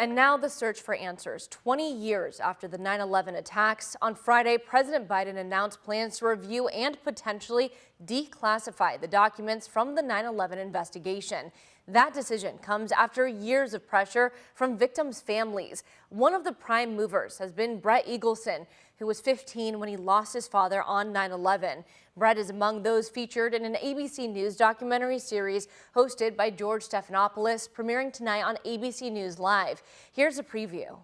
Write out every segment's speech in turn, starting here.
And now the search for answers. 20 years after the 9/11 attacks, on Friday, President Biden announced plans to review and potentially declassify the documents from the 9/11 investigation. That decision comes after years of pressure from victims' families. One of the prime movers has been Brett Eagleson, who was 15 when he lost his father on 9/11. Brett is among those featured in an ABC News documentary series hosted by George Stephanopoulos, premiering tonight on ABC News Live. Here's a preview.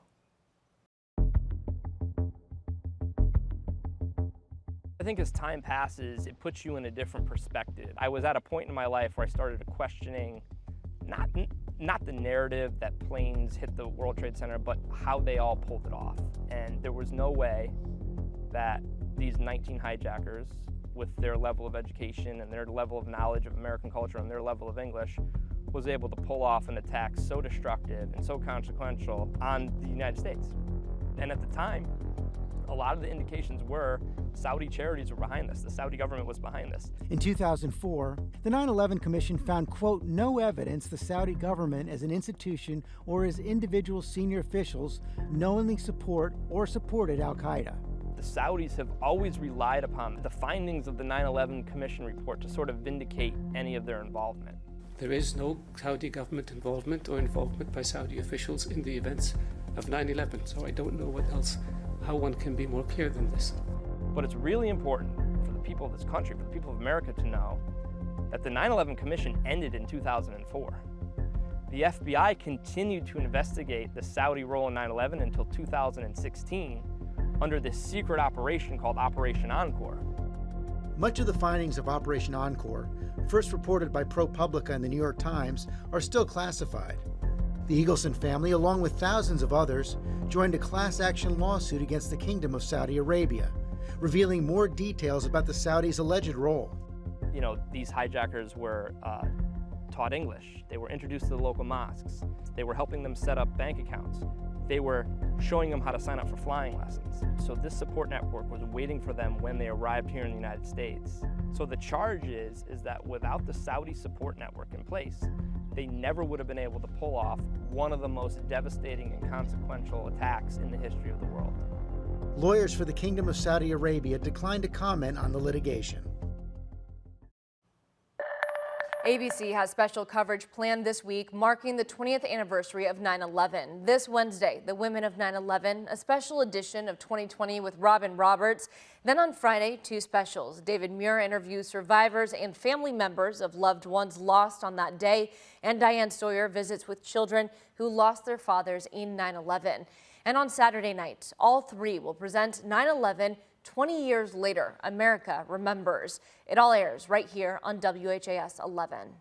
I think as time passes, it puts you in a different perspective. I was at a point in my life where I started questioning not the narrative that planes hit the World Trade Center, but how they all pulled it off. And there was no way that these 19 hijackers, with their level of education and their level of knowledge of American culture and their level of English, was able to pull off an attack so destructive and so consequential on the United States. And at the time, a lot of the indications were Saudi charities were behind this. The Saudi government was behind this. In 2004, the 9/11 Commission found, quote, no evidence the Saudi government as an institution or as individual senior officials knowingly support or supported al-Qaeda. The Saudis have always relied upon the findings of the 9/11 Commission report to sort of vindicate any of their involvement. There is no Saudi government involvement or involvement by Saudi officials in the events of 9/11, so I don't know how one can be more clear than this. But it's really important for the people of this country, for the people of America, to know that the 9/11 Commission ended in 2004. The FBI continued to investigate the Saudi role in 9/11 until 2016 under this secret operation called Operation Encore. Much of the findings of Operation Encore, first reported by ProPublica and the New York Times, are still classified. The Eagleson family, along with thousands of others, joined a class action lawsuit against the Kingdom of Saudi Arabia, revealing more details about the Saudis' alleged role. You know, these hijackers were taught English. They were introduced to the local mosques. They were helping them set up bank accounts. They were showing them how to sign up for flying lessons. So this support network was waiting for them when they arrived here in the United States. So the charge is that without the Saudi support network in place, they never would have been able to pull off one of the most devastating and consequential attacks in the history of the world. Lawyers for the Kingdom of Saudi Arabia declined to comment on the litigation. ABC has special coverage planned this week, marking the 20th anniversary of 9/11. This Wednesday, the Women of 9/11, a special edition of 2020 with Robin Roberts. Then on Friday, two specials. David Muir interviews survivors and family members of loved ones lost on that day, and Diane Sawyer visits with children who lost their fathers in 9/11. And on Saturday night, all three will present 9/11 20 years later, America Remembers. It all airs right here on WHAS 11.